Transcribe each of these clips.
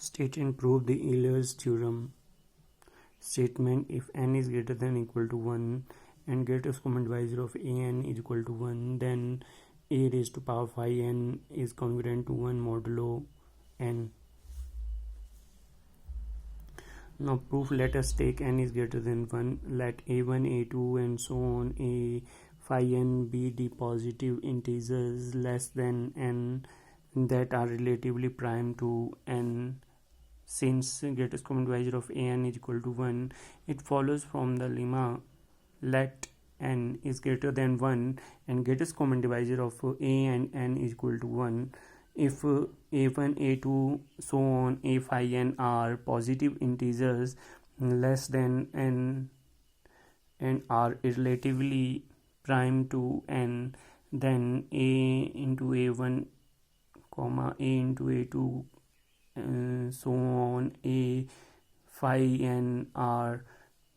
State and prove the Euler's theorem. Statement: if n is greater than or equal to 1 and greatest common divisor of an is equal to 1, then a raised to power phi n is congruent to 1 modulo n. Now proof: let us take n is greater than 1. Let a1, a2 and so on a phi n be the positive integers less than n that are relatively prime to n. Since greatest common divisor of an is equal to 1, it follows from the lemma let n is greater than 1 and greatest common divisor of a and n is equal to 1. If a1, a2, so on a phi n are positive integers less than n and are relatively prime to n, then a into a1, a into a2, so on a phi n are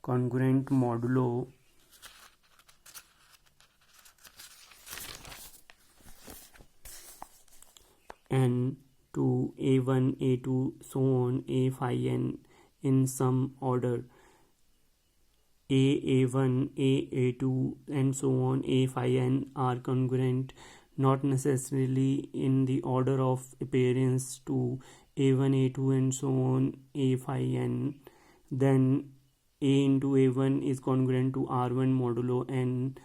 congruent modulo n to a1, a2, so on a phi n in some order. A1, a2 and so on a phi n are congruent, not necessarily in the order of appearance to a1, a2 and so on a phi n, then a into a1 is congruent to r1 modulo n,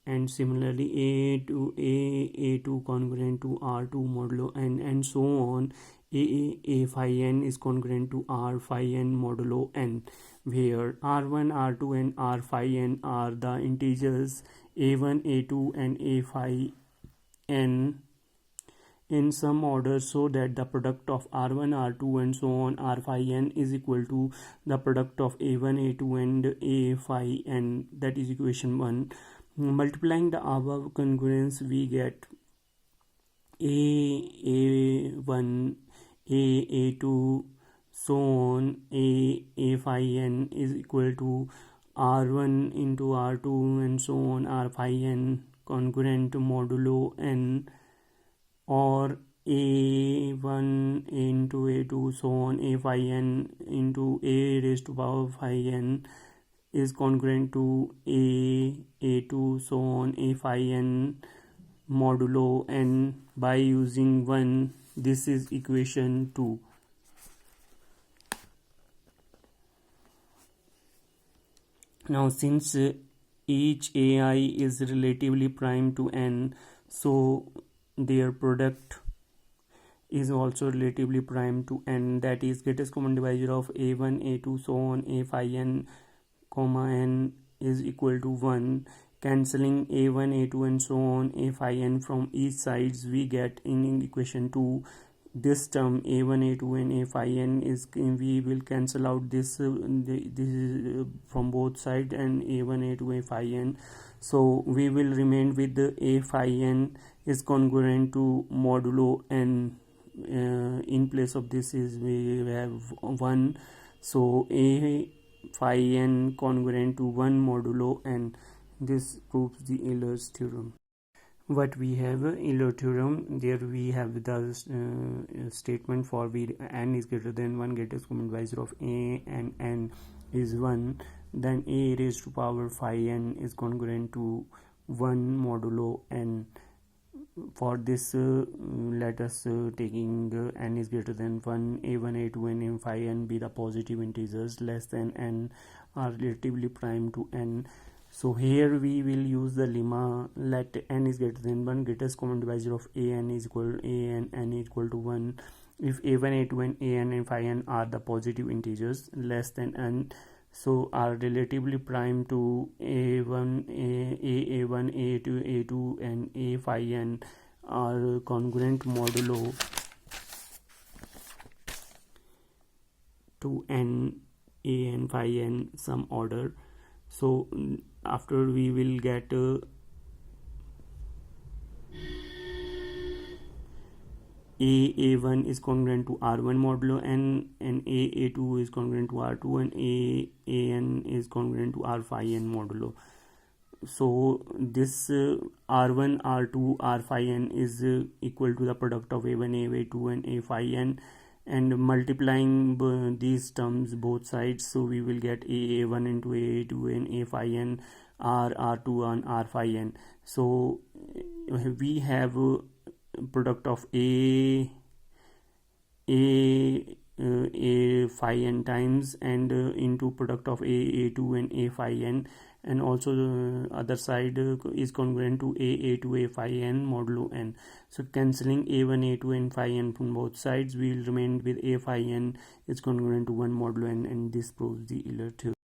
and similarly a2 congruent to r2 modulo n, and so on a phi n is congruent to r phi n modulo n, where r1, r2 and r phi n are the integers a1, a2 and a phi n in some order, so that the product of r1, r2 and so on r phi n is equal to the product of a1, a2 and a phi n. That is equation 1. Multiplying the above congruence, we get a1, a2, so on a phi n is equal to r1 into r2 and so on r phi n congruent modulo n, or a1 into a2, so on a phi n into a raised to power phi n is congruent to a2, so on a phi n modulo n by using 1. This is equation 2. Now since each ai is relatively prime to n, so their product is also relatively prime to n, that is greatest common divisor of a1, a2, so on a phi n comma n is equal to 1. Cancelling a1, a2 and so on a phi n from each sides, we get in equation 2 this term a1, a2 and a phi n is, we will cancel out this is from both sides, and a1, a2, a phi n, so we will remain with the a phi n is congruent to modulo n. In place of this is we have 1, so a phi n congruent to 1 modulo n. This proves the Euler's theorem. What we have Euler theorem, there we have the statement for n is greater than 1, greatest common divisor of a and n is 1, then a raised to power phi n is congruent to 1 modulo n. For this let us taking n is greater than 1, a1, a2 and a phi n be the positive integers less than n are relatively prime to n. So here we will use the lemma let n is greater than 1, greatest common divisor of a n is equal to a and n is equal to 1 if a1, a2 and a n and phi n are the positive integers less than n, so are relatively prime to a1, a1, a2, a2 and a phi n are congruent modulo to n, a and phi n some order. So after we will get a1 is congruent to r1 modulo n, and a2 is congruent to r2, and an is congruent to r phi n modulo. So this r1, r2, r phi n is equal to the product of a1, a2 and a phi n, and multiplying these terms both sides, so we will get a1 into a2 and a phi n r2 and r phi n. So we have product of a phi n times and into product of a2 and a phi n, and also the other side is congruent to a2 a phi n modulo n. So cancelling a1 a2 and phi n from both sides, we will remain with a phi n is congruent to 1 modulo n, and this proves the Euler theorem.